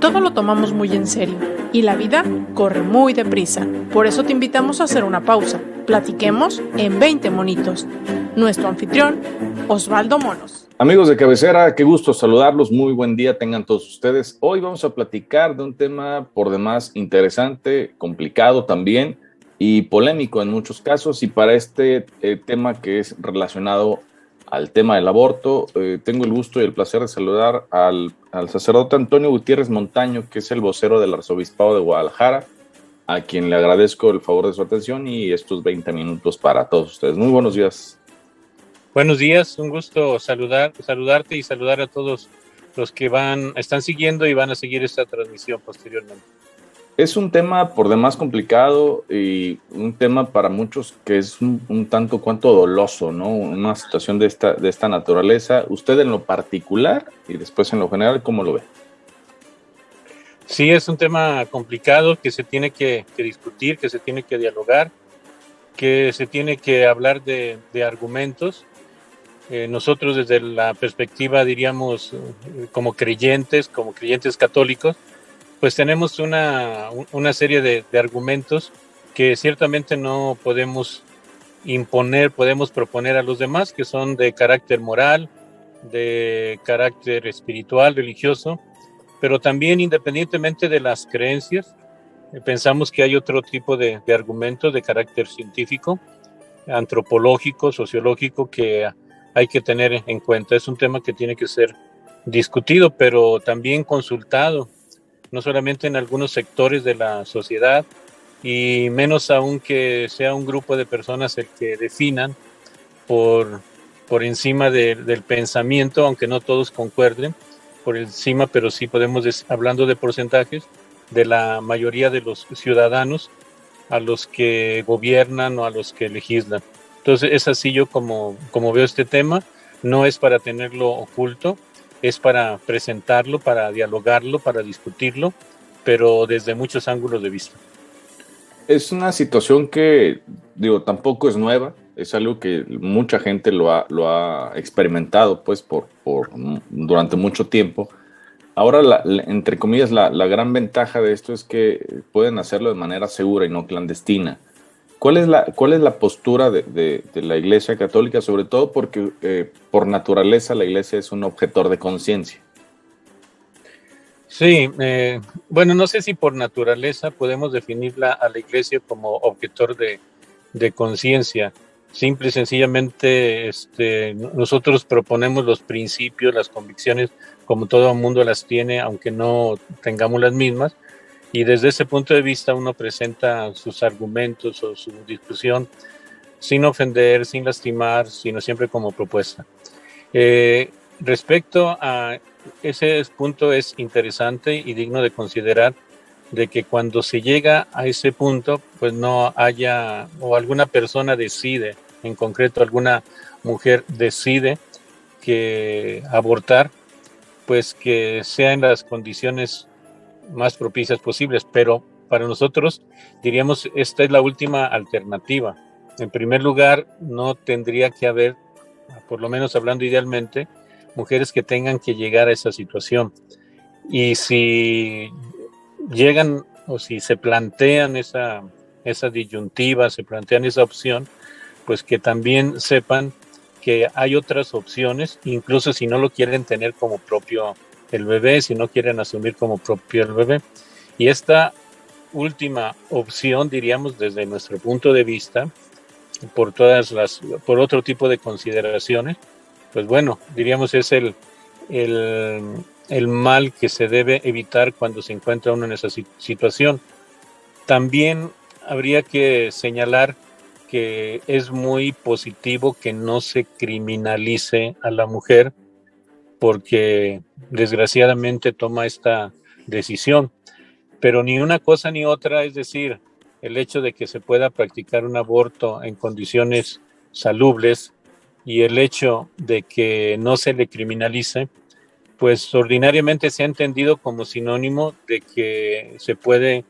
Todo lo tomamos muy en serio y la vida corre muy deprisa. Por eso te invitamos a hacer una pausa. Platiquemos en 20 monitos. Nuestro anfitrión, Osvaldo Monos. Amigos de cabecera, qué gusto saludarlos. Muy buen día tengan todos ustedes. Hoy vamos a platicar de un tema por demás interesante, complicado también y polémico en muchos casos. Y para este tema que es relacionado al tema del aborto, tengo el gusto y el placer de saludar al sacerdote Antonio Gutiérrez Montaño, que es el vocero del Arzobispado de Guadalajara, a quien le agradezco el favor de su atención y estos 20 minutos para todos ustedes. Muy buenos días. Buenos días, un gusto saludarte y saludar a todos los que están siguiendo y van a seguir esta transmisión posteriormente. Es un tema por demás complicado y un tema para muchos que es un tanto cuanto doloso, ¿no? Una situación de esta naturaleza. Usted en lo particular y después en lo general, ¿cómo lo ve? Sí, es un tema complicado que se tiene que discutir, que se tiene que dialogar, que se tiene que hablar de argumentos. Nosotros desde la perspectiva, diríamos, como creyentes católicos, pues tenemos una serie de argumentos que ciertamente no podemos imponer, podemos proponer a los demás, que son de carácter moral, de carácter espiritual, religioso, pero también independientemente de las creencias, pensamos que hay otro tipo de argumentos de carácter científico, antropológico, sociológico, que hay que tener en cuenta. Es un tema que tiene que ser discutido, pero también consultado, no solamente en algunos sectores de la sociedad, y menos aún que sea un grupo de personas el que definan por encima del pensamiento, aunque no todos concuerden, por encima, pero sí podemos, hablando de porcentajes, de la mayoría de los ciudadanos a los que gobiernan o a los que legislan. Entonces es así yo como veo este tema. No es para tenerlo oculto, es para presentarlo, para dialogarlo, para discutirlo, pero desde muchos ángulos de vista. Es una situación que, tampoco es nueva, es algo que mucha gente lo ha experimentado, pues, durante mucho tiempo. Ahora, entre comillas, la gran ventaja de esto es que pueden hacerlo de manera segura y no clandestina. ¿Cuál es la postura de la Iglesia Católica? Sobre todo porque por naturaleza la Iglesia es un objetor de conciencia. Sí, bueno, no sé si por naturaleza podemos definirla a la Iglesia como objetor de conciencia. Simple y sencillamente nosotros proponemos los principios, las convicciones, como todo el mundo las tiene, aunque no tengamos las mismas, y desde ese punto de vista uno presenta sus argumentos o su discusión sin ofender, sin lastimar, sino siempre como propuesta. Respecto a ese punto, es interesante y digno de considerar de que cuando se llega a ese punto, pues no haya, o alguna persona decide, en concreto alguna mujer decide que abortar, pues que sea en las condiciones más propicias posibles, pero para nosotros diríamos esta es la última alternativa. En primer lugar, no tendría que haber, por lo menos hablando idealmente, mujeres que tengan que llegar a esa situación. Y si llegan o si se plantean esa disyuntiva, se plantean esa opción, pues que también sepan que hay otras opciones, incluso si no lo quieren tener como propio el bebé, si no quieren asumir como propio el bebé. Y esta última opción, diríamos desde nuestro punto de vista, por otro tipo de consideraciones, pues bueno, diríamos es el mal que se debe evitar cuando se encuentra uno en esa situación. También habría que señalar que es muy positivo que no se criminalice a la mujer porque desgraciadamente toma esta decisión, pero ni una cosa ni otra, es decir, el hecho de que se pueda practicar un aborto en condiciones salubles y el hecho de que no se le criminalice, pues ordinariamente se ha entendido como sinónimo de que se puede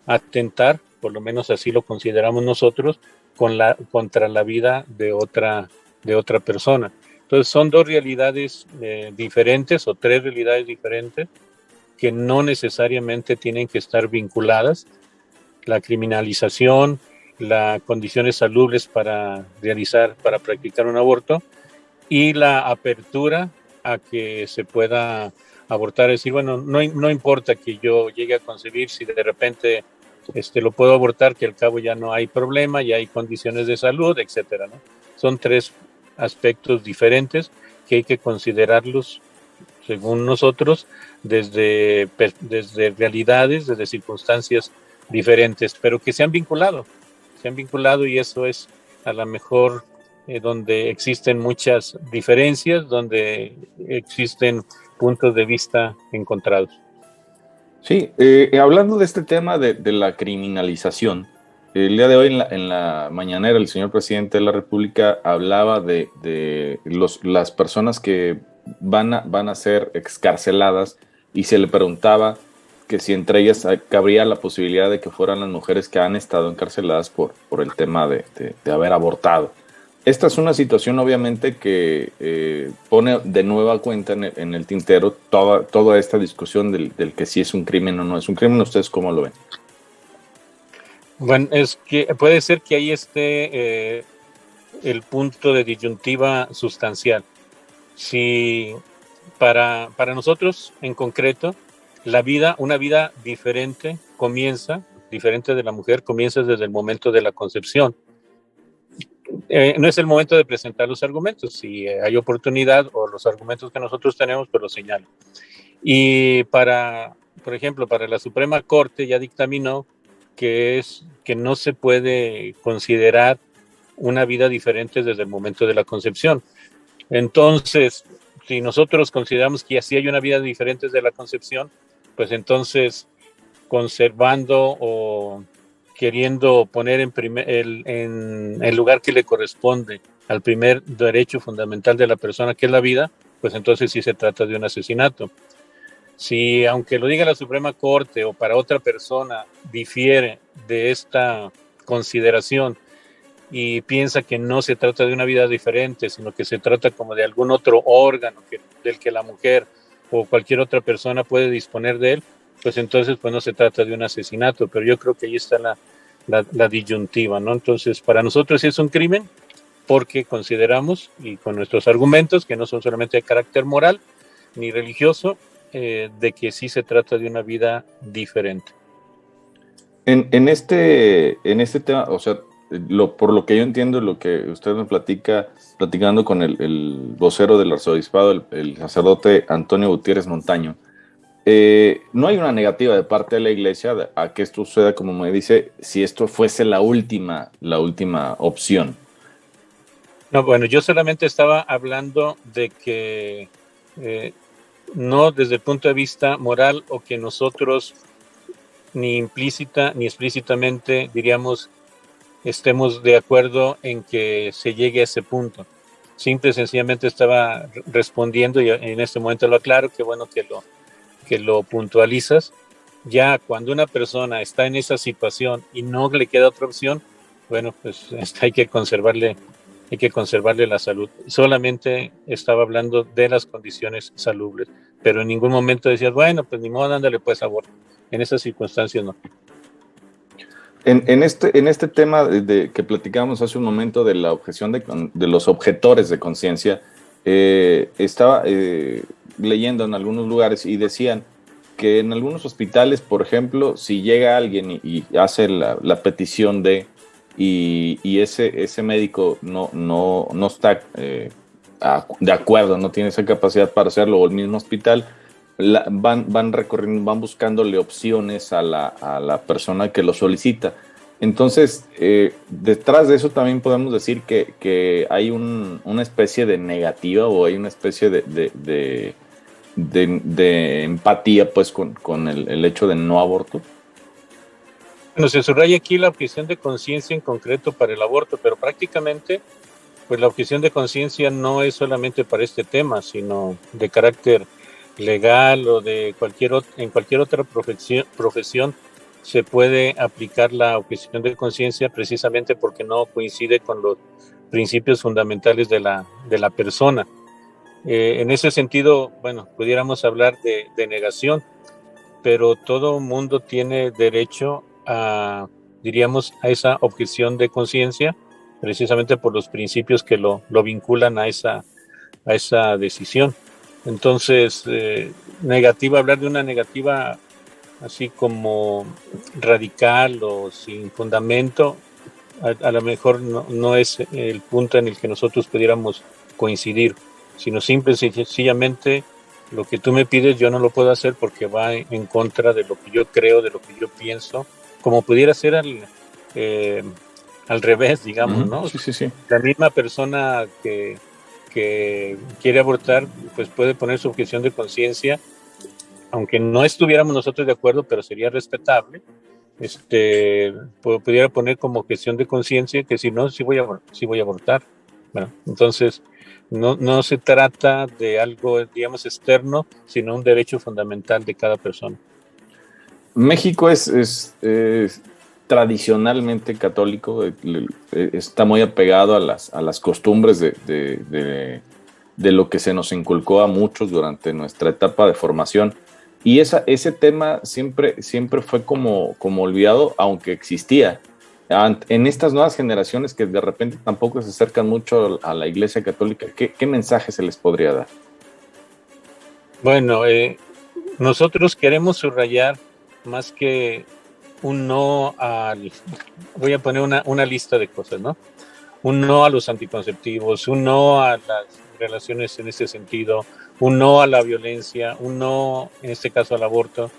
atentar, por lo menos así lo consideramos nosotros, contra la vida de otra persona. Entonces son dos realidades diferentes o tres realidades diferentes que no necesariamente tienen que estar vinculadas. La criminalización, las condiciones salubles para practicar un aborto y la apertura a que se pueda abortar, es decir, bueno, no importa que yo llegue a concebir, si de repente lo puedo abortar, que al cabo ya no hay problema, ya hay condiciones de salud, etcétera, ¿no? Son tres aspectos diferentes que hay que considerarlos, según nosotros, desde realidades, desde circunstancias diferentes, pero que se han vinculado y eso es a lo mejor donde existen muchas diferencias, donde existen puntos de vista encontrados. Sí, hablando de este tema de la criminalización, el día de hoy en la mañanera el señor presidente de la República hablaba de las personas que van a ser excarceladas y se le preguntaba que si entre ellas cabría la posibilidad de que fueran las mujeres que han estado encarceladas por el tema de haber abortado. Esta es una situación obviamente que pone de nueva cuenta en el tintero toda esta discusión del que si es un crimen o no es un crimen. ¿Ustedes cómo lo ven? Bueno, es que puede ser que ahí esté el punto de disyuntiva sustancial. Si para nosotros en concreto, una vida diferente de la mujer, comienza desde el momento de la concepción. No es el momento de presentar los argumentos. Si hay oportunidad o los argumentos que nosotros tenemos, pues los señalo. Y por ejemplo, para la Suprema Corte ya dictaminó que no se puede considerar una vida diferente desde el momento de la concepción. Entonces, si nosotros consideramos que así hay una vida diferente desde la concepción, pues entonces conservando o queriendo poner en el lugar que le corresponde al primer derecho fundamental de la persona, que es la vida, pues entonces sí se trata de un asesinato. Si, aunque lo diga la Suprema Corte o para otra persona, difiere de esta consideración y piensa que no se trata de una vida diferente, sino que se trata como de algún otro órgano del que la mujer o cualquier otra persona puede disponer de él, pues entonces pues no se trata de un asesinato, pero yo creo que ahí está la disyuntiva, ¿no? Entonces, para nosotros sí es un crimen porque consideramos, y con nuestros argumentos, que no son solamente de carácter moral ni religioso, de que sí se trata de una vida diferente. En este tema, o sea, por lo que yo entiendo, lo que usted me platicando con el vocero del arzobispado, el sacerdote Antonio Gutiérrez Montaño, no hay una negativa de parte de la iglesia a que esto suceda, como me dice, si esto fuese la última opción. No, bueno, yo solamente estaba hablando de que no desde el punto de vista moral, o que nosotros ni implícita ni explícitamente diríamos estemos de acuerdo en que se llegue a ese punto. Simple y sencillamente estaba respondiendo, y en este momento lo aclaro, que bueno que lo puntualizas. Ya cuando una persona está en esa situación y no le queda otra opción, bueno, pues hay que conservarle la salud. Solamente estaba hablando de las condiciones salubles, pero en ningún momento decías, bueno, pues ni modo, ándale pues aborto. En esas circunstancias no. En este tema que platicábamos hace un momento de la objeción de los objetores de conciencia, estaba leyendo en algunos lugares y decían que en algunos hospitales, por ejemplo, si llega alguien y hace la petición y ese médico no está de acuerdo, no tiene esa capacidad para hacerlo, o el mismo hospital, van recorriendo, van buscándole opciones a la persona que lo solicita. Entonces, detrás de eso también podemos decir que hay una especie de negativa, o hay una especie de empatía pues con el hecho de no aborto. Bueno, se subraya aquí la objeción de conciencia en concreto para el aborto, pero prácticamente pues la objeción de conciencia no es solamente para este tema, sino de carácter legal o en cualquier otra profesión se puede aplicar la objeción de conciencia, precisamente porque no coincide con los principios fundamentales de la persona. En ese sentido, bueno, pudiéramos hablar de negación, pero todo mundo tiene derecho a, diríamos, a esa objeción de conciencia, precisamente por los principios que lo vinculan a esa decisión. Entonces, hablar de una negativa así como radical o sin fundamento, a lo mejor no es el punto en el que nosotros pudiéramos coincidir, sino simple y sencillamente lo que tú me pides yo no lo puedo hacer porque va en contra de lo que yo creo, de lo que yo pienso, como pudiera ser al revés, digamos, ¿no? Sí. La misma persona que quiere abortar, pues puede poner su objeción de conciencia, aunque no estuviéramos nosotros de acuerdo, pero sería respetable. Pudiera poner como objeción de conciencia que si no, sí voy a abortar. Bueno, entonces, no se trata de algo, digamos, externo, sino un derecho fundamental de cada persona. México es tradicionalmente católico, está muy apegado a las costumbres de lo que se nos inculcó a muchos durante nuestra etapa de formación. Y ese tema siempre fue como olvidado, aunque existía. En estas nuevas generaciones que de repente tampoco se acercan mucho a la Iglesia Católica, ¿qué mensaje se les podría dar? Bueno, nosotros queremos subrayar más que un no voy a poner una lista de cosas, ¿no? Un no a los anticonceptivos, un no a las relaciones en ese sentido, un no a la violencia, un no, en este caso, al aborto.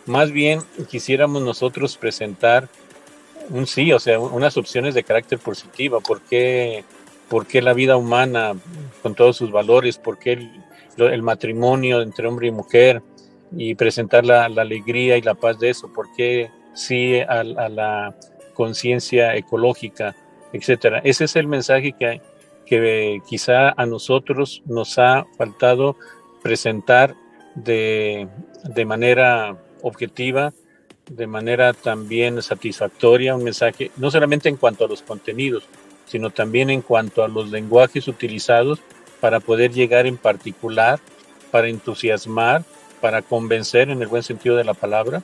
Más bien quisiéramos nosotros presentar un sí, o sea, unas opciones de carácter positivo. ¿Por qué la vida humana con todos sus valores? ¿Por qué el matrimonio entre hombre y mujer? Y presentar la alegría y la paz de eso. ¿Por qué sí a la conciencia ecológica, etcétera? Ese es el mensaje que quizá a nosotros nos ha faltado presentar de manera objetiva, de manera también satisfactoria, un mensaje no solamente en cuanto a los contenidos, sino también en cuanto a los lenguajes utilizados para poder llegar en particular, para entusiasmar, para convencer en el buen sentido de la palabra,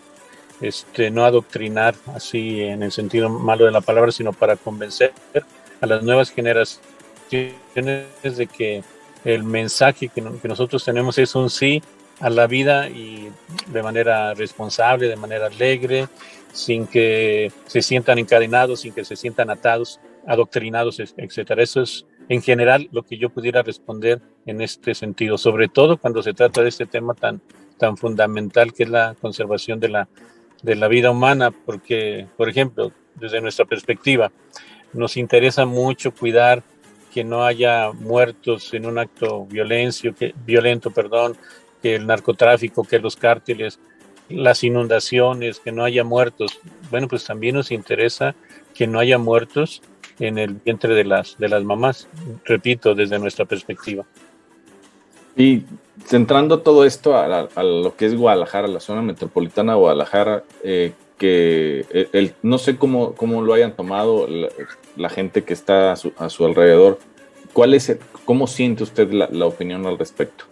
no adoctrinar así en el sentido malo de la palabra, sino para convencer a las nuevas generaciones de que el mensaje que nosotros tenemos es un sí a la vida y de manera responsable, de manera alegre, sin que se sientan encadenados, sin que se sientan atados, adoctrinados, etcétera. Eso es en general lo que yo pudiera responder en este sentido, sobre todo cuando se trata de este tema tan fundamental que es la conservación de la vida humana, porque, por ejemplo, desde nuestra perspectiva, nos interesa mucho cuidar que no haya muertos en un acto violento, que el narcotráfico, que los cárteles, las inundaciones, que no haya muertos. Bueno, pues también nos interesa que no haya muertos en el vientre de las mamás, repito, desde nuestra perspectiva. Y centrando todo esto a lo que es Guadalajara, la zona metropolitana de Guadalajara, no sé cómo lo hayan tomado la gente que está a su alrededor. ¿Cómo siente usted la opinión al respecto?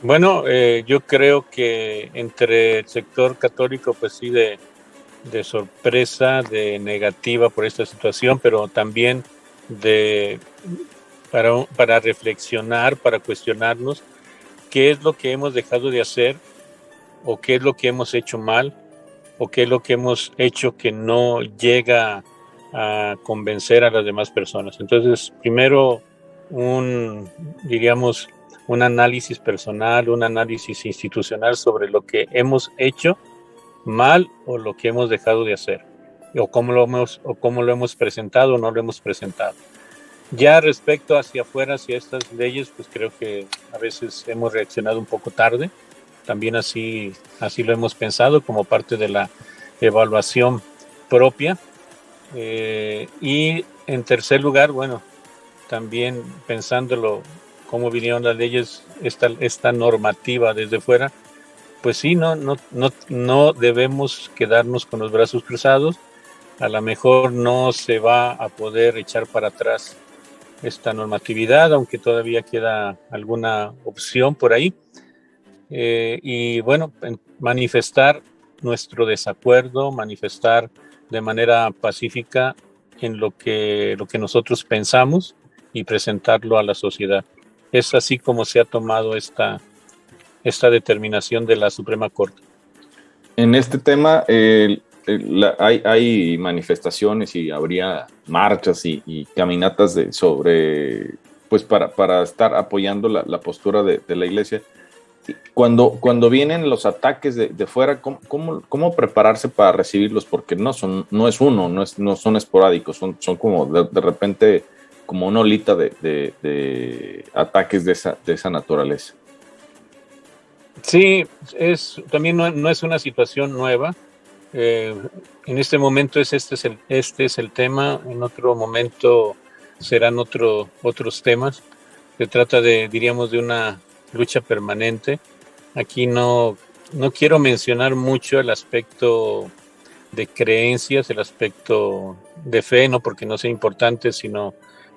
Bueno, yo creo que entre el sector católico, pues sí, de sorpresa, de negativa por esta situación, pero también para reflexionar, para cuestionarnos qué es lo que hemos dejado de hacer, o qué es lo que hemos hecho mal, o qué es lo que hemos hecho que no llega a convencer a las demás personas. Entonces, primero un análisis personal, un análisis institucional sobre lo que hemos hecho mal o lo que hemos dejado de hacer, o cómo lo hemos presentado o no lo hemos presentado. Ya respecto hacia afuera, hacia estas leyes, pues creo que a veces hemos reaccionado un poco tarde. También así lo hemos pensado como parte de la evaluación propia. Y en tercer lugar, bueno, también pensándolo, cómo vinieron las leyes, esta normativa desde fuera, pues sí, no debemos quedarnos con los brazos cruzados. A lo mejor no se va a poder echar para atrás esta normatividad, aunque todavía queda alguna opción por ahí, y bueno, manifestar nuestro desacuerdo, manifestar de manera pacífica en lo que nosotros pensamos y presentarlo a la sociedad. Es así como se ha tomado esta determinación de la Suprema Corte. En este tema hay manifestaciones y habría marchas y caminatas pues para estar apoyando la postura de la iglesia. Cuando vienen los ataques de fuera, ¿cómo prepararse para recibirlos? Porque no son esporádicos, son como de repente como una olita de ataques de esa naturaleza. Sí, también no es una situación nueva. En este momento este es el tema, en otro momento serán otros temas. Se trata diríamos, de una lucha permanente. Aquí no quiero mencionar mucho el aspecto de creencias, el aspecto de fe, no porque no sea importante, sino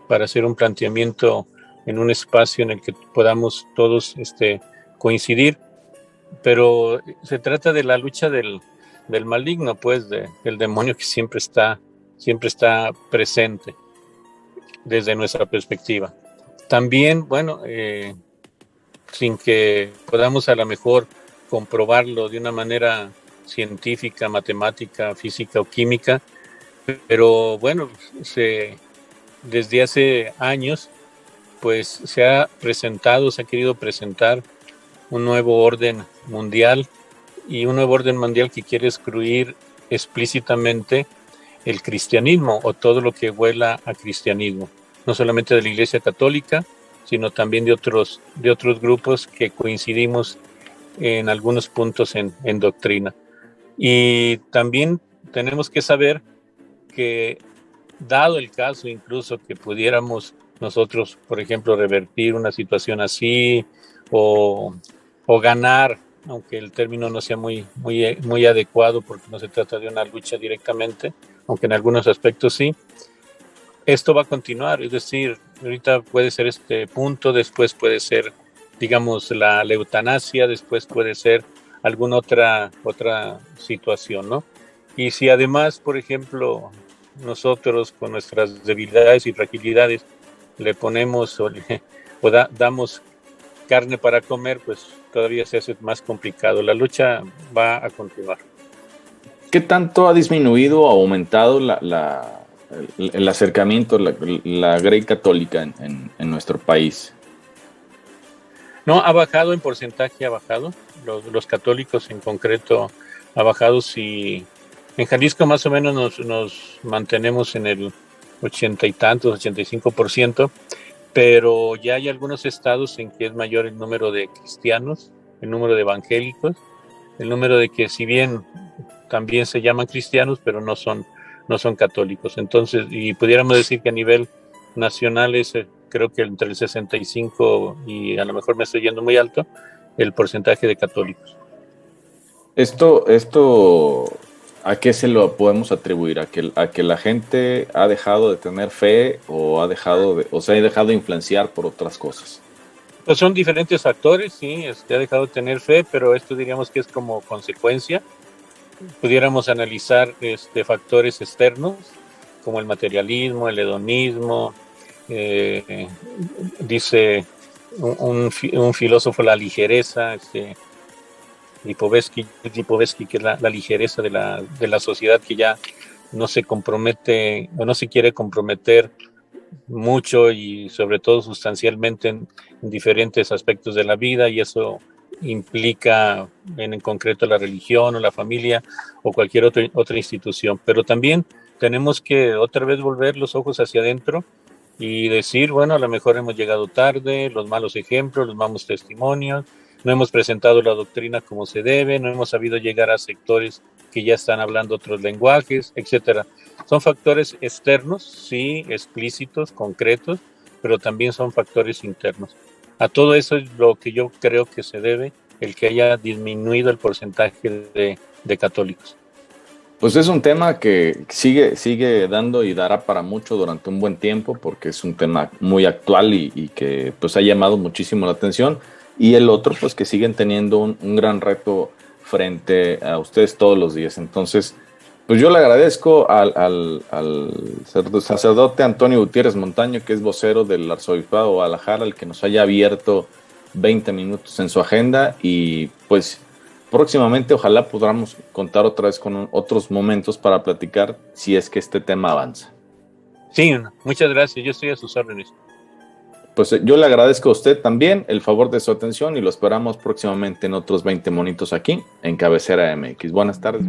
para hacer un planteamiento en un espacio en el que podamos todos coincidir. Pero se trata de la lucha del maligno, pues, del demonio que siempre está presente desde nuestra perspectiva. También, bueno, sin que podamos a lo mejor comprobarlo de una manera científica, matemática, física o química, pero bueno, desde hace años, pues se ha querido presentar un nuevo orden mundial, y un nuevo orden mundial que quiere excluir explícitamente el cristianismo o todo lo que huela a cristianismo, no solamente de la Iglesia Católica, sino también de otros grupos que coincidimos en algunos puntos en doctrina. Y también tenemos que saber que, dado el caso incluso que pudiéramos nosotros, por ejemplo, revertir una situación así o ganar, aunque el término no sea muy adecuado porque no se trata de una lucha directamente, aunque en algunos aspectos sí, esto va a continuar. Es decir, ahorita puede ser este punto, después puede ser, digamos, la eutanasia, después puede ser alguna otra situación, ¿no? Y si además, por ejemplo, nosotros con nuestras debilidades y fragilidades le ponemos o damos carne para comer, pues todavía se hace más complicado. La lucha va a continuar. ¿Qué tanto ha disminuido o aumentado el acercamiento, la Grey Católica en nuestro país? No, ha bajado en porcentaje, ha bajado. Los católicos en concreto ha bajado. Si en Jalisco más o menos nos mantenemos en el 80 y tantos, 85%, pero ya hay algunos estados en que es mayor el número de cristianos, el número de evangélicos, el número de que, si bien también se llaman cristianos, pero no son católicos. Entonces, y pudiéramos decir que a nivel nacional es, creo que entre el 65 y a lo mejor me estoy yendo muy alto, el porcentaje de católicos. Esto ¿a qué se lo podemos atribuir? ¿A que la gente ha dejado de tener fe o se ha dejado de influenciar por otras cosas? Pues son diferentes factores, sí, ha dejado de tener fe, pero esto diríamos que es como consecuencia. Pudiéramos analizar factores externos, como el materialismo, el hedonismo, dice un filósofo, la ligereza, Lipovetsky, que es la ligereza de la sociedad, que ya no se compromete o no se quiere comprometer mucho y sobre todo sustancialmente en diferentes aspectos de la vida, y eso implica en concreto la religión o la familia o cualquier otra institución. Pero también tenemos que otra vez volver los ojos hacia adentro y decir, bueno, a lo mejor hemos llegado tarde, los malos ejemplos, los malos testimonios, no hemos presentado la doctrina como se debe, no hemos sabido llegar a sectores que ya están hablando otros lenguajes, etcétera. Son factores externos, sí, explícitos, concretos, pero también son factores internos. A todo eso es lo que yo creo que se debe el que haya disminuido el porcentaje de católicos. Pues es un tema que sigue dando y dará para mucho durante un buen tiempo, porque es un tema muy actual y que pues ha llamado muchísimo la atención. y el otro, pues que siguen teniendo un gran reto frente a ustedes todos los días. Entonces, pues yo le agradezco al sacerdote Antonio Gutiérrez Montaño, que es vocero del Arzobispado de Guadalajara, el que nos haya abierto 20 minutos en su agenda, y pues próximamente ojalá podamos contar otra vez con otros momentos para platicar si es que este tema avanza. Sí, muchas gracias, yo estoy a sus órdenes. Pues yo le agradezco a usted también el favor de su atención y lo esperamos próximamente en otros 20 monitos aquí en Cabecera MX. Buenas tardes.